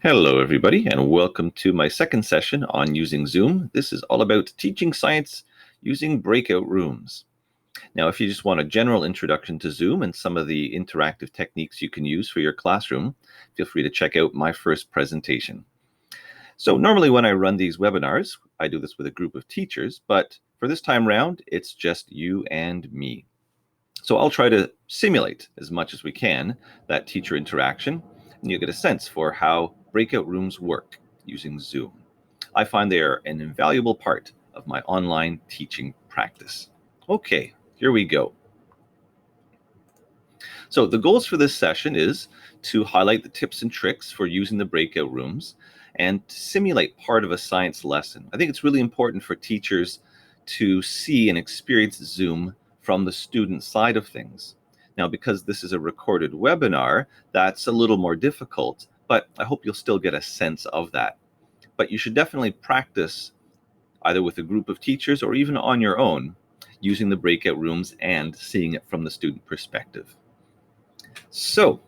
Hello, everybody, and welcome to my second session on using Zoom. This is all about teaching science using breakout rooms. Now, if you just want a general introduction to Zoom and some of the interactive techniques you can use for your classroom, feel free to check out my first presentation. So normally when I run these webinars, I do this with a group of teachers, but for this time round, it's just you and me. So I'll try to simulate as much as we can that teacher interaction, and you'll get a sense for how breakout rooms work using Zoom. I find they are an invaluable part of my online teaching practice. Okay, here we go. So the goals for this session is to highlight the tips and tricks for using the breakout rooms and to simulate part of a science lesson. I think it's really important for teachers to see and experience Zoom from the student side of things. Now, because this is a recorded webinar, that's a little more difficult, but I hope you'll still get a sense of that. But you should definitely practice either with a group of teachers or even on your own using the breakout rooms and seeing it from the student perspective. So,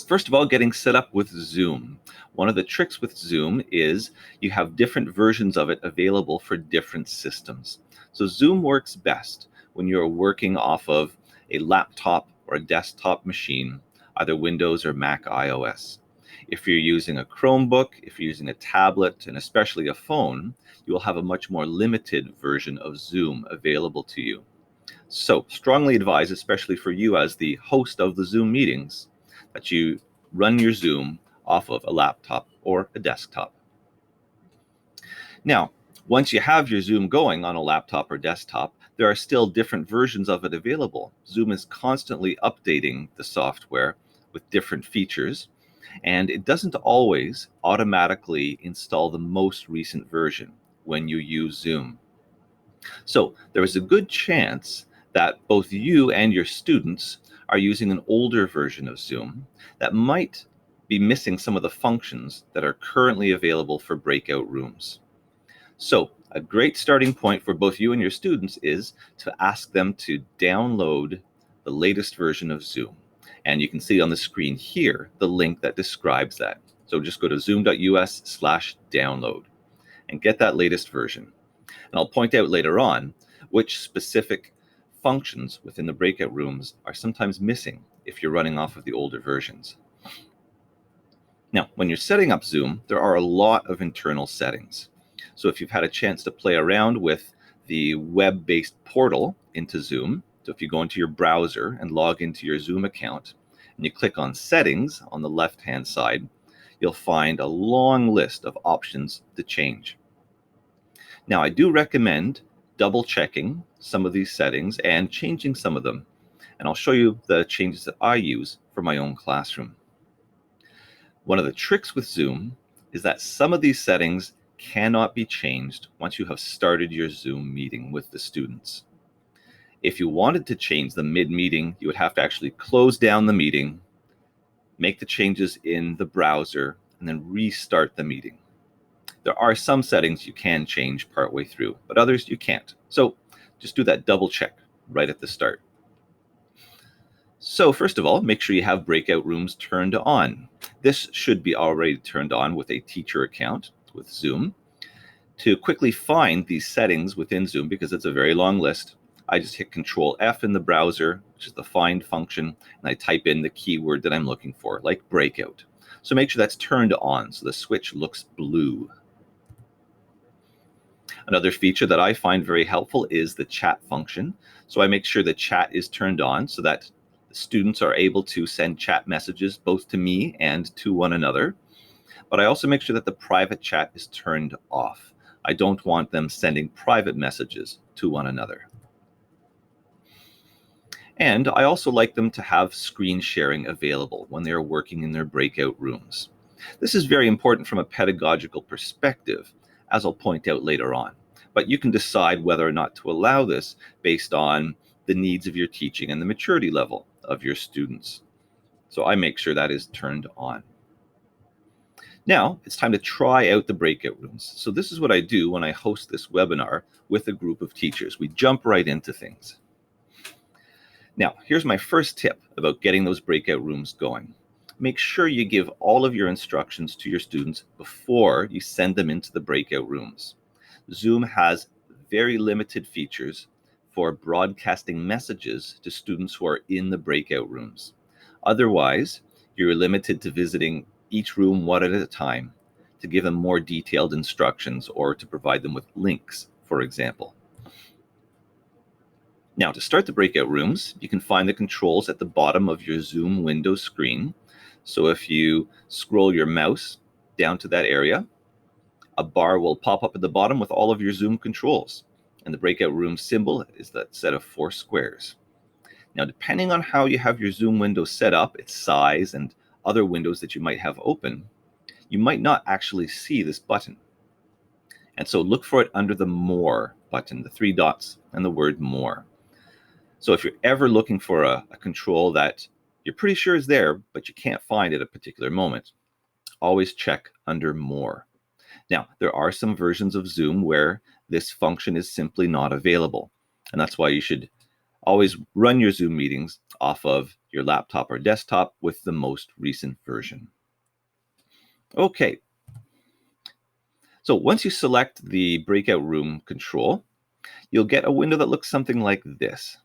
first of all, getting set up with Zoom. One of the tricks with Zoom is you have different versions of it available for different systems. So Zoom works best when you're working off of a laptop or a desktop machine, either Windows or Mac iOS. If you're using a Chromebook, if you're using a tablet, and especially a phone, you will have a much more limited version of Zoom available to you. So strongly advise, especially for you as the host of the Zoom meetings, that you run your Zoom off of a laptop or a desktop. Now, once you have your Zoom going on a laptop or desktop, there are still different versions of it available. Zoom is constantly updating the software with different features, and it doesn't always automatically install the most recent version when you use Zoom. So there is a good chance that both you and your students are using an older version of Zoom that might be missing some of the functions that are currently available for breakout rooms. So a great starting point for both you and your students is to ask them to download the latest version of Zoom. And you can see on the screen here the link that describes that. So just go to zoom.us/download and get that latest version. And I'll point out later on which specific functions within the breakout rooms are sometimes missing if you're running off of the older versions. Now, when you're setting up Zoom, there are a lot of internal settings. So if you've had a chance to play around with the web-based portal into Zoom, so if you go into your browser and log into your Zoom account, and you click on Settings on the left-hand side, you'll find a long list of options to change. Now, I do recommend double checking some of these settings and changing some of them. And I'll show you the changes that I use for my own classroom. One of the tricks with Zoom is that some of these settings cannot be changed once you have started your Zoom meeting with the students. If you wanted to change them mid-meeting, you would have to actually close down the meeting, make the changes in the browser, and then restart the meeting. There are some settings you can change partway through, but others you can't. So just do that double check right at the start. So first of all, make sure you have breakout rooms turned on. This should be already turned on with a teacher account with Zoom. To quickly find these settings within Zoom, because it's a very long list, I just hit Control F in the browser, which is the find function, and I type in the keyword that I'm looking for, like breakout. So make sure that's turned on so the switch looks blue. Another feature that I find very helpful is the chat function. So I make sure the chat is turned on so that the students are able to send chat messages both to me and to one another. But I also make sure that the private chat is turned off. I don't want them sending private messages to one another. And I also like them to have screen sharing available when they're working in their breakout rooms. This is very important from a pedagogical perspective, as I'll point out later on. But you can decide whether or not to allow this based on the needs of your teaching and the maturity level of your students. So I make sure that is turned on. Now it's time to try out the breakout rooms. So this is what I do when I host this webinar with a group of teachers. We jump right into things. Now, here's my first tip about getting those breakout rooms going. Make sure you give all of your instructions to your students before you send them into the breakout rooms. Zoom has very limited features for broadcasting messages to students who are in the breakout rooms. Otherwise, you're limited to visiting each room one at a time to give them more detailed instructions or to provide them with links, for example. Now, to start the breakout rooms, you can find the controls at the bottom of your Zoom window screen. So if you scroll your mouse down to that area, a bar will pop up at the bottom with all of your Zoom controls. And the breakout room symbol is that set of 4 squares. Now, depending on how you have your Zoom window set up, its size, and other windows that you might have open, you might not actually see this button. And so look for it under the More button, the 3 dots and the word More. So if you're ever looking for a control that you're pretty sure is there, but you can't find at a particular moment, always check under More. Now, there are some versions of Zoom where this function is simply not available. And that's why you should always run your Zoom meetings off of your laptop or desktop with the most recent version. Okay. So once you select the breakout room control, you'll get a window that looks something like this.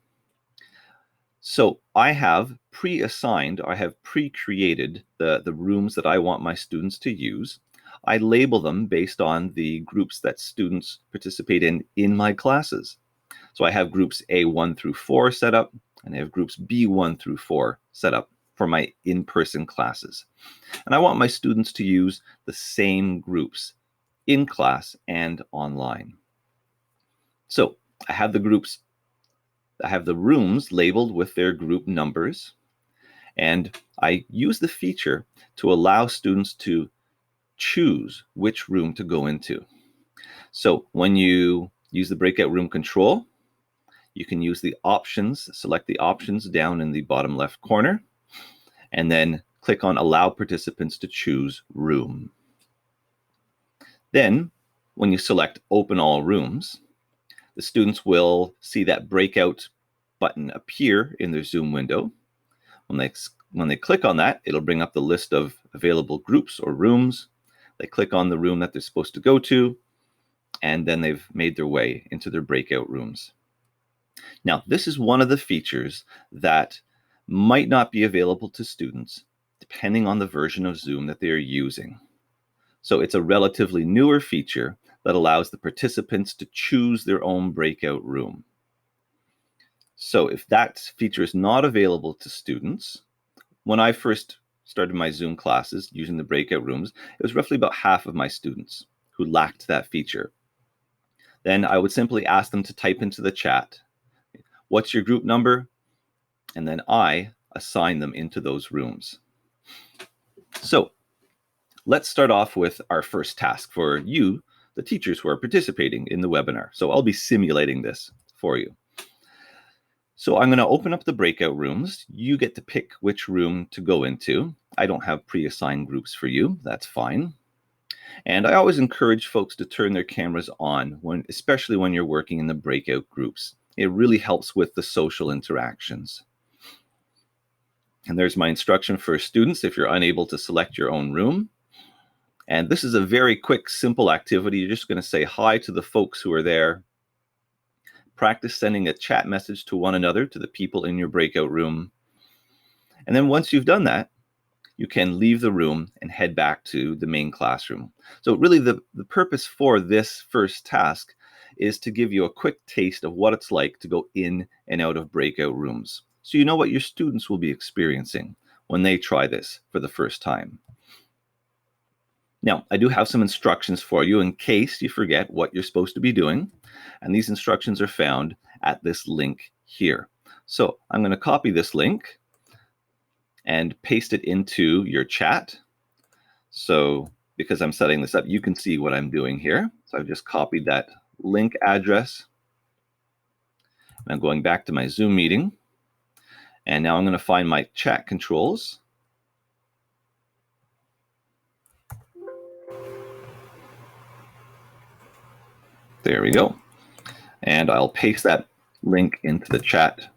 So I have pre-assigned, I have pre-created the rooms that I want my students to use. I label them based on the groups that students participate in my classes. So I have groups A1 through 4 set up, and I have groups B1 through 4 set up for my in-person classes. And I want my students to use the same groups in class and online. So I have the groups, I have the rooms labeled with their group numbers, and I use the feature to allow students to choose which room to go into. So when you use the breakout room control, you can use the options, select the options down in the bottom left corner, and then click on Allow Participants to Choose Room. Then, when you select Open All Rooms, the students will see that breakout button appear in their Zoom window. When they click on that, it'll bring up the list of available groups or rooms. They click on the room that they're supposed to go to, and then they've made their way into their breakout rooms. Now, this is one of the features that might not be available to students depending on the version of Zoom that they are using. So it's a relatively newer feature that allows the participants to choose their own breakout room. So if that feature is not available to students, when I first started my Zoom classes using the breakout rooms, it was roughly about half of my students who lacked that feature. Then I would simply ask them to type into the chat, what's your group number? And then I assign them into those rooms. So let's start off with our first task for you, the teachers who are participating in the webinar. So I'll be simulating this for you. So I'm going to open up the breakout rooms. You get to pick which room to go into. I don't have pre-assigned groups for you. That's fine. And I always encourage folks to turn their cameras on, especially when you're working in the breakout groups. It really helps with the social interactions. And there's my instruction for students if you're unable to select your own room. And this is a very quick, simple activity. You're just going to say hi to the folks who are there. Practice sending a chat message to one another, to the people in your breakout room. And then once you've done that, you can leave the room and head back to the main classroom. So really the purpose for this first task is to give you a quick taste of what it's like to go in and out of breakout rooms. So you know what your students will be experiencing when they try this for the first time. Now, I do have some instructions for you in case you forget what you're supposed to be doing. And these instructions are found at this link here. So I'm going to copy this link and paste it into your chat. So because I'm setting this up, you can see what I'm doing here. So I've just copied that link address. And I'm going back to my Zoom meeting. And now I'm going to find my chat controls. There we go. And I'll paste that link into the chat.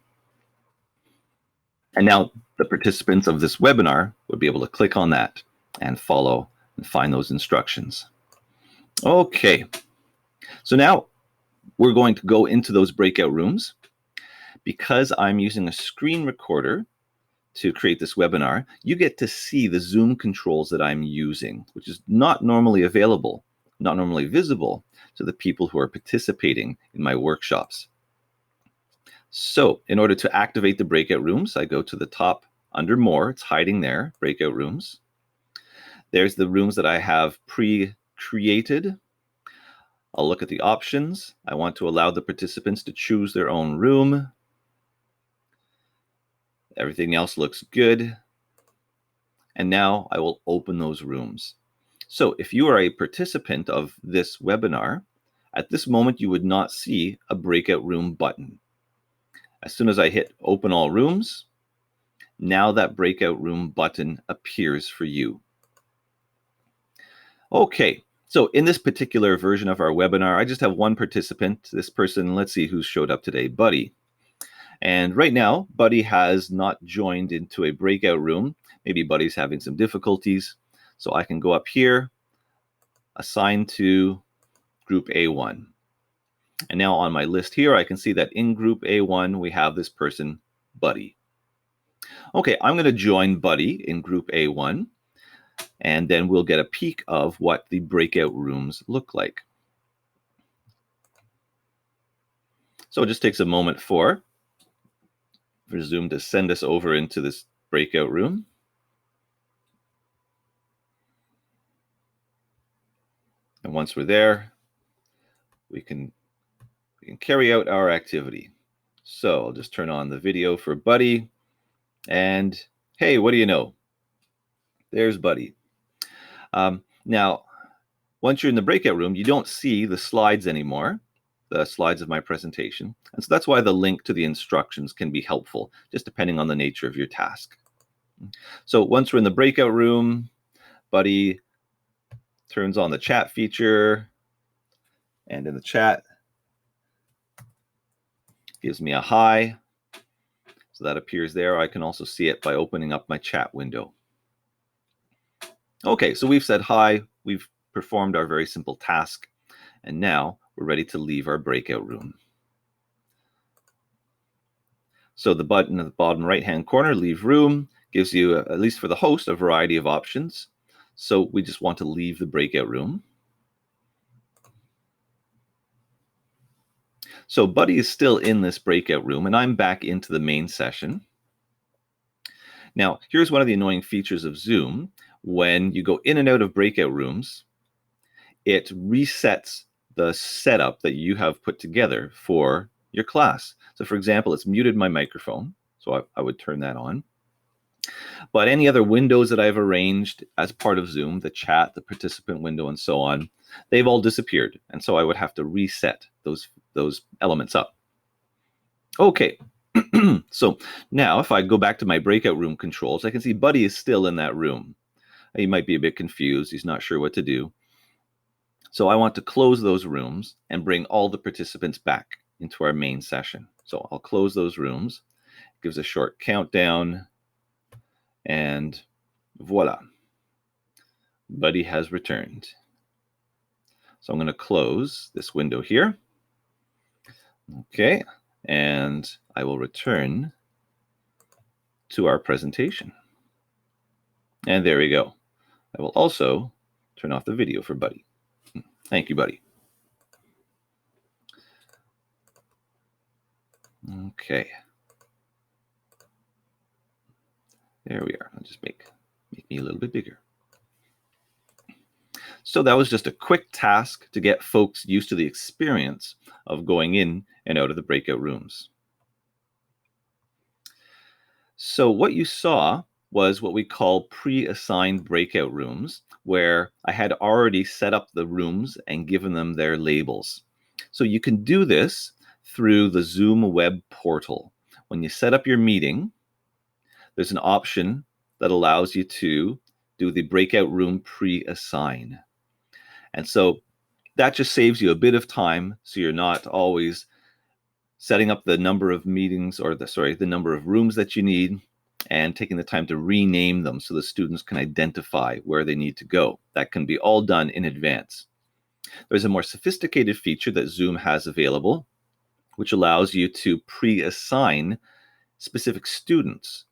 And now the participants of this webinar would be able to click on that and follow and find those instructions. Okay, so now we're going to go into those breakout rooms. Because I'm using a screen recorder to create this webinar, you get to see the Zoom controls that I'm using, which is not normally available, not normally visible to the people who are participating in my workshops. So in order to activate the breakout rooms, I go to the top under More. It's hiding there, Breakout Rooms. There's the rooms that I have pre-created. I'll look at the options. I want to allow the participants to choose their own room. Everything else looks good. And now I will open those rooms. So if you are a participant of this webinar, at this moment you would not see a breakout room button. As soon as I hit Open All Rooms, now that breakout room button appears for you. Okay, so in this particular version of our webinar, I just have one participant. This person, let's see who showed up today, Buddy. And right now, Buddy has not joined into a breakout room. Maybe Buddy's having some difficulties. So I can go up here, assign to group A1. And now on my list here, I can see that in group A1, we have this person, Buddy. Okay, I'm going to join Buddy in group A1, and then we'll get a peek of what the breakout rooms look like. So it just takes a moment for Zoom to send us over into this breakout room. And once we're there, we can carry out our activity. So I'll just turn on the video for Buddy. And hey, what do you know? There's Buddy. Now, once you're in the breakout room, you don't see the slides anymore, the slides of my presentation. And so that's why the link to the instructions can be helpful, just depending on the nature of your task. So once we're in the breakout room, Buddy turns on the chat feature, and in the chat, gives me a hi. So that appears there. I can also see it by opening up my chat window. Okay, so we've said hi. We've performed our very simple task. And now we're ready to leave our breakout room. So the button at the bottom right-hand corner, Leave Room, gives you, at least for the host, a variety of options. So we just want to leave the breakout room. So Buddy is still in this breakout room, and I'm back into the main session. Now, here's one of the annoying features of Zoom. When you go in and out of breakout rooms, it resets the setup that you have put together for your class. So for example, it's muted my microphone, so I would turn that on. But any other windows that I've arranged as part of Zoom, the chat, the participant window, and so on, they've all disappeared. And so I would have to reset those elements up. Okay, so now if I go back to my breakout room controls, I can see Buddy is still in that room. He might be a bit confused. He's not sure what to do. So I want to close those rooms and bring all the participants back into our main session. So I'll close those rooms. It gives a short countdown. And voila, Buddy has returned. So I'm going to close this window here. Okay, and I will return to our presentation. And there we go. I will also turn off the video for Buddy. Thank you, Buddy. Okay. There we are. I'll just make me a little bit bigger. So that was just a quick task to get folks used to the experience of going in and out of the breakout rooms. So what you saw was what we call pre-assigned breakout rooms, where I had already set up the rooms and given them their labels. So you can do this through the Zoom web portal. When you set up your meeting, there's an option that allows you to do the breakout room pre-assign. And so that just saves you a bit of time, so you're not always setting up the number of meetings or the number of rooms that you need. and taking the time to rename them so the students can identify where they need to go. That can be all done in advance. There's a more sophisticated feature that Zoom has available, which allows you to pre-assign specific students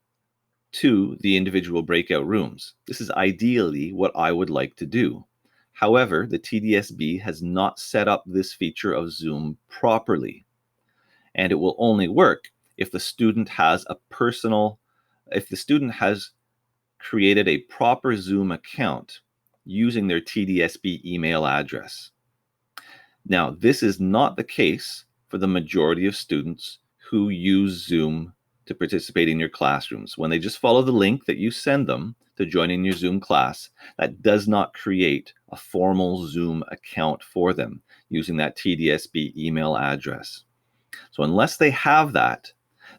to the individual breakout rooms. This is ideally what I would like to do. However, the TDSB has not set up this feature of Zoom properly, and it will only work if the student has created a proper Zoom account using their TDSB email address. Now, this is not the case for the majority of students who use Zoom to participate in your classrooms. When they just follow the link that you send them to join in your Zoom class, that does not create a formal Zoom account for them using that TDSB email address. So unless they have that,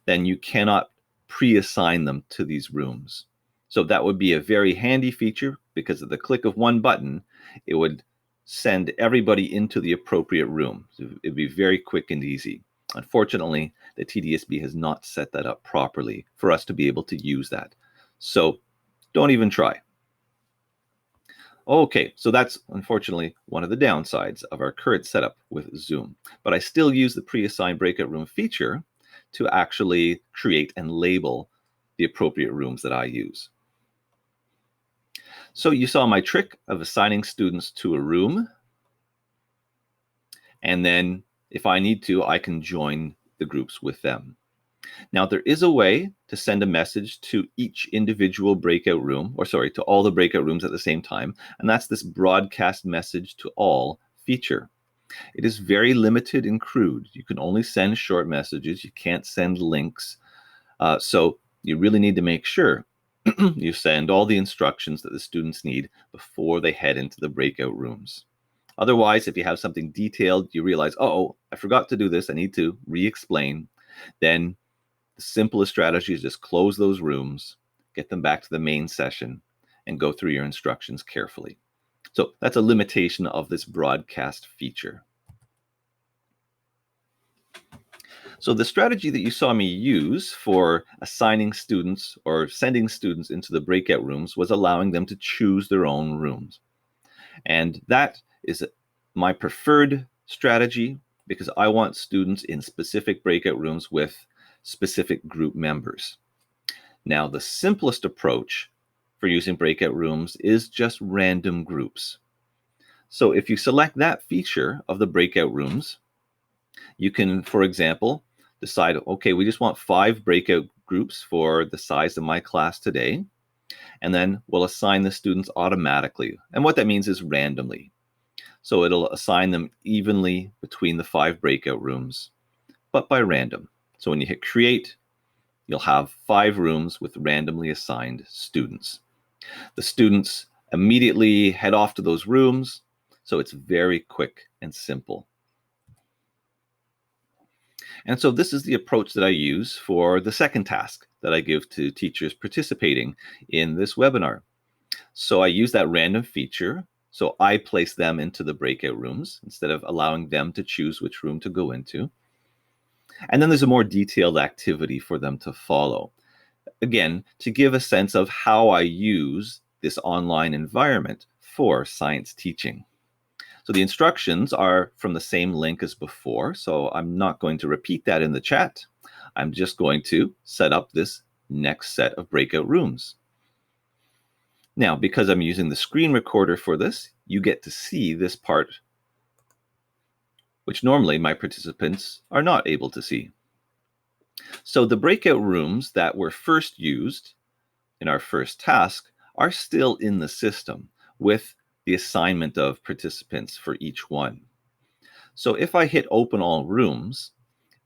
then you cannot pre-assign them to these rooms. So that would be a very handy feature, because at the click of one button, it would send everybody into the appropriate room. So it'd be very quick and easy. Unfortunately, the TDSB has not set that up properly for us to be able to use that. So don't even try. Okay, so that's unfortunately one of the downsides of our current setup with Zoom. But I still use the pre-assigned breakout room feature to actually create and label the appropriate rooms that I use. So you saw my trick of assigning students to a room. And then if I need to, I can join the groups with them. Now, there is a way to send a message to each individual breakout room, to all the breakout rooms at the same time, and that's this broadcast message to all feature. It is very limited and crude. You can only send short messages. You can't send links. So you really need to make sure you send all the instructions that the students need before they head into the breakout rooms. Otherwise, if you have something detailed, you realize, oh, I forgot to do this, I need to re-explain, then the simplest strategy is just close those rooms, get them back to the main session, and go through your instructions carefully. So that's a limitation of this broadcast feature. So the strategy that you saw me use for assigning students or sending students into the breakout rooms was allowing them to choose their own rooms. And that is my preferred strategy, because I want students in specific breakout rooms with specific group members. Now, the simplest approach for using breakout rooms is just random groups. So if you select that feature of the breakout rooms, you can, for example, decide, okay, we just want 5 breakout groups for the size of my class today, and then we'll assign the students automatically. And what that means is randomly. So it'll assign them evenly between the 5 breakout rooms, but by random. So when you hit create, you'll have 5 rooms with randomly assigned students. The students immediately head off to those rooms, so it's very quick and simple. And so this is the approach that I use for the second task that I give to teachers participating in this webinar. So I use that random feature. So I place them into the breakout rooms instead of allowing them to choose which room to go into. And then there's a more detailed activity for them to follow. Again, to give a sense of how I use this online environment for science teaching. So the instructions are from the same link as before, so I'm not going to repeat that in the chat. I'm just going to set up this next set of breakout rooms. Now, because I'm using the screen recorder for this, you get to see this part, which normally my participants are not able to see. So the breakout rooms that were first used in our first task are still in the system with the assignment of participants for each one. So if I hit open all rooms,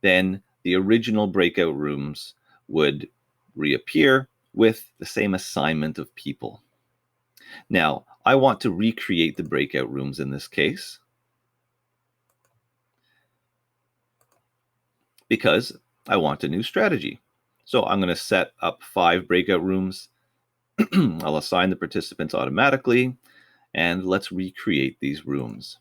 then the original breakout rooms would reappear with the same assignment of people. Now, I want to recreate the breakout rooms in this case, because I want a new strategy. So I'm going to set up 5 breakout rooms. I'll assign the participants automatically, and let's recreate these rooms.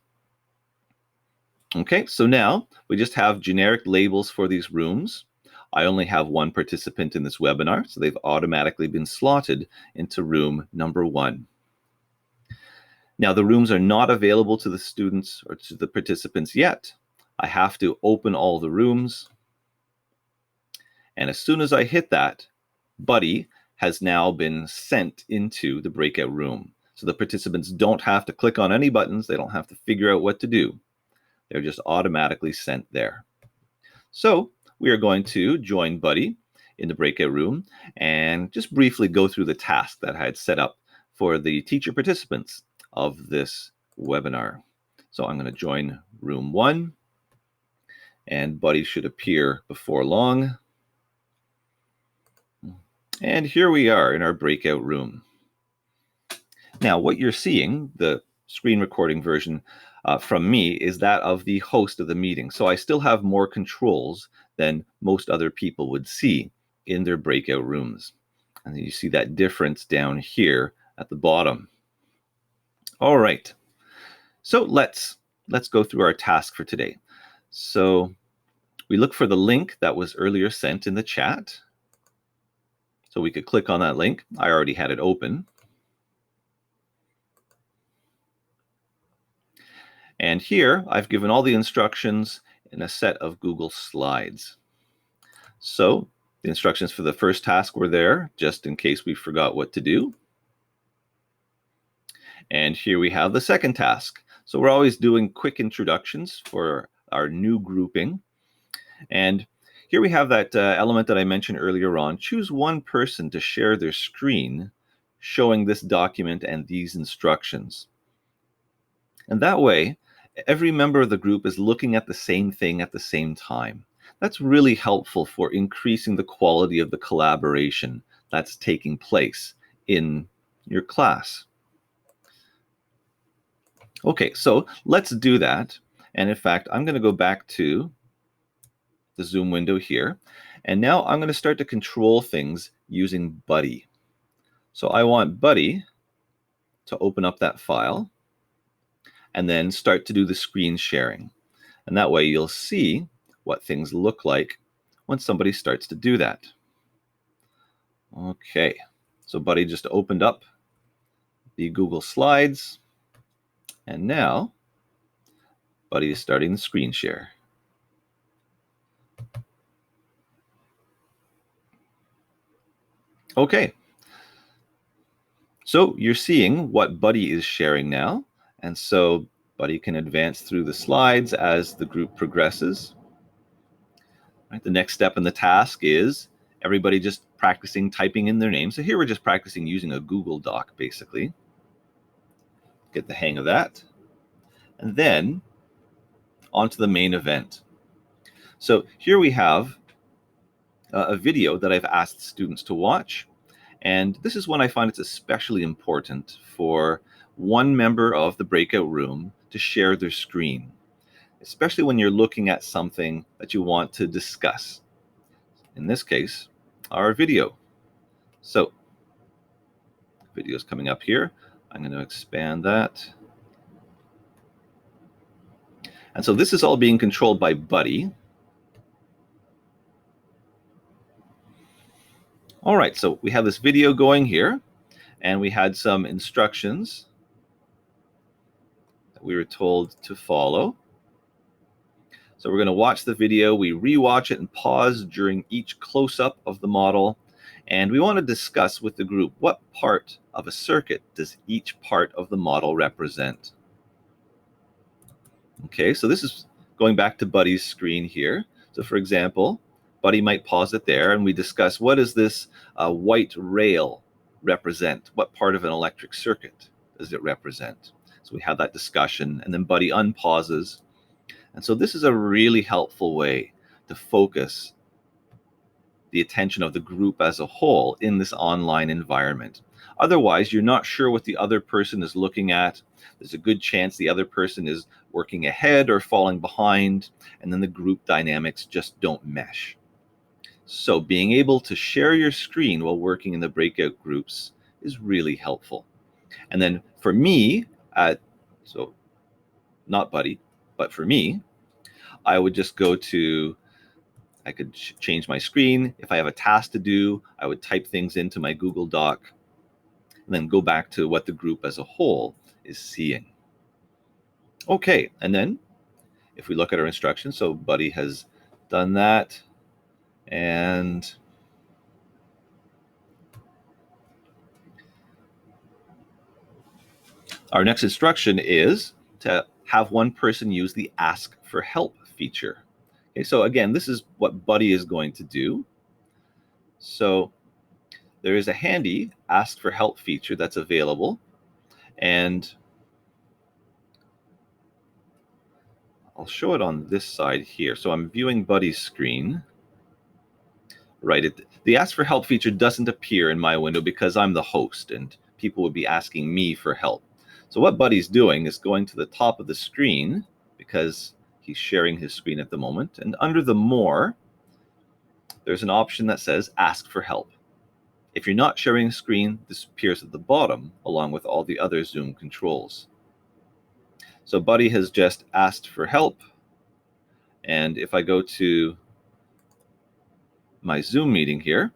Okay, so now we just have generic labels for these rooms. I only have one participant in this webinar, so they've automatically been slotted into room number 1. Now, the rooms are not available to the students or to the participants yet. I have to open all the rooms. And as soon as I hit that, Buddy has now been sent into the breakout room. So the participants don't have to click on any buttons. They don't have to figure out what to do. They're just automatically sent there. So we are going to join Buddy in the breakout room and just briefly go through the task that I had set up for the teacher participants of this webinar. So I'm going to join room 1, and Buddy should appear before long. And here we are in our breakout room. Now, what you're seeing, the screen recording version from me, is that of the host of the meeting. So I still have more controls than most other people would see in their breakout rooms. And you see that difference down here at the bottom. All right. So let's go through our task for today. So we look for the link that was earlier sent in the chat. So we could click on that link. I already had it open. And here I've given all the instructions in a set of Google Slides. So the instructions for the first task were there, just in case we forgot what to do. And here we have the second task. So we're always doing quick introductions for our new grouping. And here we have that element that I mentioned earlier on. Choose one person to share their screen showing this document and these instructions. And that way, every member of the group is looking at the same thing at the same time. That's really helpful for increasing the quality of the collaboration that's taking place in your class. Okay, so let's do that. And in fact, I'm going to go back to the Zoom window here. And now I'm going to start to control things using Buddy. So I want Buddy to open up that file and then start to do the screen sharing. And that way you'll see what things look like when somebody starts to do that. Okay, so Buddy just opened up the Google Slides, and now Buddy is starting the screen share. Okay, so you're seeing what Buddy is sharing now, and so Buddy can advance through the slides as the group progresses. Right, the next step in the task is everybody just practicing typing in their name. So here we're just practicing using a Google Doc, basically. Get the hang of that. And then on to the main event. So here we have a video that I've asked students to watch. And this is when I find it's especially important for one member of the breakout room to share their screen, especially when you're looking at something that you want to discuss. In this case, our video. So, video is coming up here. I'm going to expand that. And so this is all being controlled by Buddy. All right, so we have this video going here, and we had some instructions that we were told to follow. So we're going to watch the video, we rewatch it and pause during each close-up of the model, and we want to discuss with the group what part of a circuit does each part of the model represent. Okay, so this is going back to Buddy's screen here. So for example, Buddy might pause it there and we discuss what does this white rail represent? What part of an electric circuit does it represent? So we have that discussion, and then Buddy unpauses. And so this is a really helpful way to focus the attention of the group as a whole in this online environment. Otherwise, you're not sure what the other person is looking at. There's a good chance the other person is working ahead or falling behind, and then the group dynamics just don't mesh. So being able to share your screen while working in the breakout groups is really helpful. And then for me, so not Buddy, but for me, I would just go to I could change my screen. If I have a task to do, I would type things into my Google Doc and then go back to what the group as a whole is seeing. Okay, and then if we look at our instructions, so Buddy has done that, and our next instruction is to have one person use the Ask for Help feature. Okay, so again, this is what Buddy is going to do. So there is a handy Ask for Help feature that's available, and I'll show it on this side here. So I'm viewing Buddy's screen. Right, the Ask for Help feature doesn't appear in my window because I'm the host and people would be asking me for help. So what Buddy's doing is going to the top of the screen because he's sharing his screen at the moment. And under the More, there's an option that says Ask for Help. If you're not sharing a screen, this appears at the bottom along with all the other Zoom controls. So Buddy has just asked for help. And if I go to my Zoom meeting here,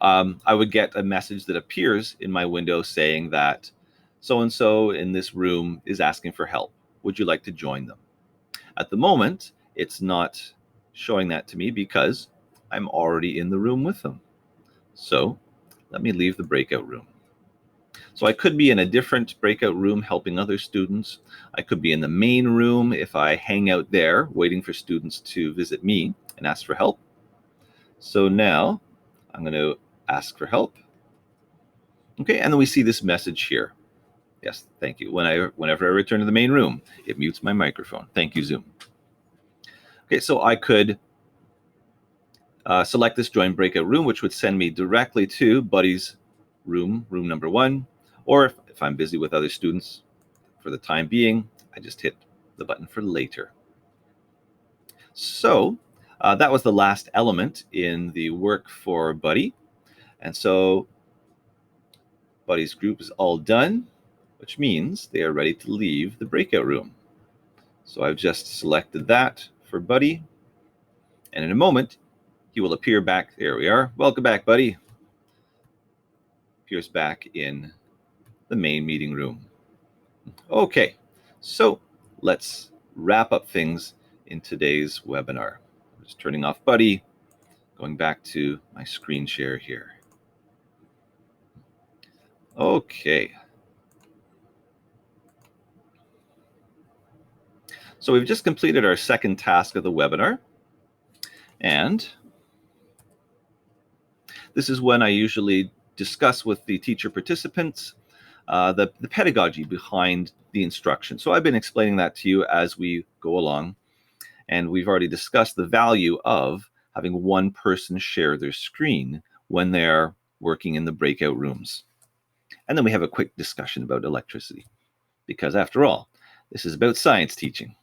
I would get a message that appears in my window saying that so-and-so in this room is asking for help. Would you like to join them? At the moment, it's not showing that to me because I'm already in the room with them. So let me leave the breakout room. So I could be in a different breakout room helping other students. I could be in the main room if I hang out there waiting for students to visit me and ask for help. So now I'm going to ask for help. Okay, and then we see this message here. Yes, thank you. Whenever I return to the main room, it mutes my microphone. Thank you, Zoom. Okay, so I could select this Join Breakout Room, which would send me directly to Buddy's room, room number 1. Or if I'm busy with other students, for the time being, I just hit the button for later. So that was the last element in the work for Buddy. And so Buddy's group is all done, which means they are ready to leave the breakout room. So I've just selected that for Buddy. And in a moment, he will appear back. There we are. Welcome back, Buddy. Appears back in the main meeting room. Okay, so let's wrap up things in today's webinar. I'm just turning off Buddy, going back to my screen share here. Okay. So we've just completed our second task of the webinar. And this is when I usually discuss with the teacher participants the pedagogy behind the instruction. So I've been explaining that to you as we go along. And we've already discussed the value of having one person share their screen when they're working in the breakout rooms. And then we have a quick discussion about electricity, because after all, this is about science teaching.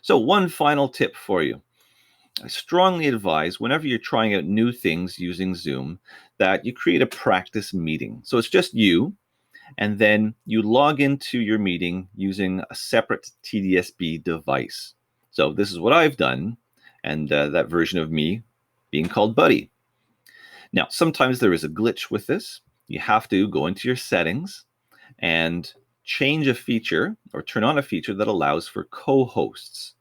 So one final tip for you. I strongly advise whenever you're trying out new things using Zoom that you create a practice meeting. So it's just you, and then you log into your meeting using a separate TDSB device. So this is what I've done, and that version of me being called Buddy. Now, sometimes there is a glitch with this. You have to go into your settings and change a feature or turn on a feature that allows for co-hosts.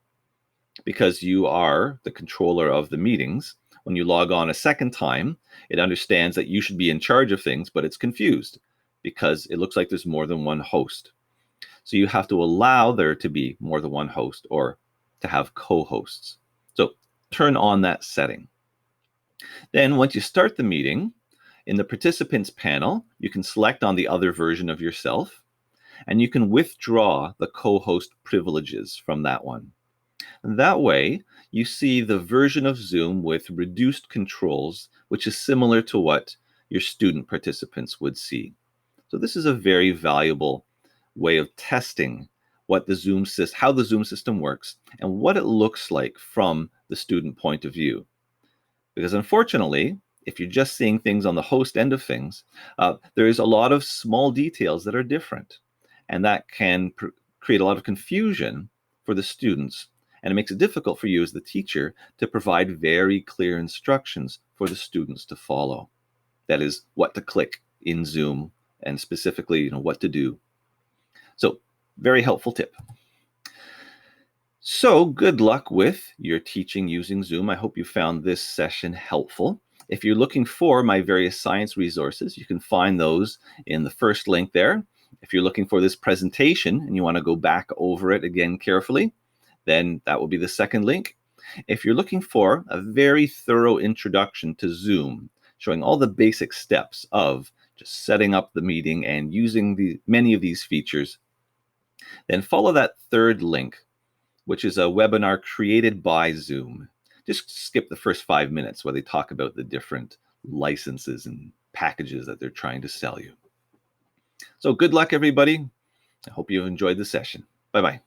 Because you are the controller of the meetings, when you log on a second time, it understands that you should be in charge of things, but it's confused because it looks like there's more than one host. So you have to allow there to be more than one host or to have co-hosts. So turn on that setting. Then once you start the meeting, in the participants panel, you can select on the other version of yourself, and you can withdraw the co-host privileges from that one. And that way, you see the version of Zoom with reduced controls, which is similar to what your student participants would see. So this is a very valuable way of testing what the Zoom how the Zoom system works and what it looks like from the student point of view. Because unfortunately, if you're just seeing things on the host end of things, there is a lot of small details that are different, and that can create a lot of confusion for the students, and it makes it difficult for you as the teacher to provide very clear instructions for the students to follow. That is, what to click in Zoom, and specifically, what to do. So, very helpful tip. So, good luck with your teaching using Zoom. I hope you found this session helpful. If you're looking for my various science resources, you can find those in the first link there. If you're looking for this presentation and you want to go back over it again carefully, then that will be the second link. If you're looking for a very thorough introduction to Zoom, showing all the basic steps of just setting up the meeting and using many of these features, then follow that third link, which is a webinar created by Zoom. Just skip the first 5 minutes where they talk about the different licenses and packages that they're trying to sell you. So good luck, everybody. I hope you enjoyed the session. Bye-bye.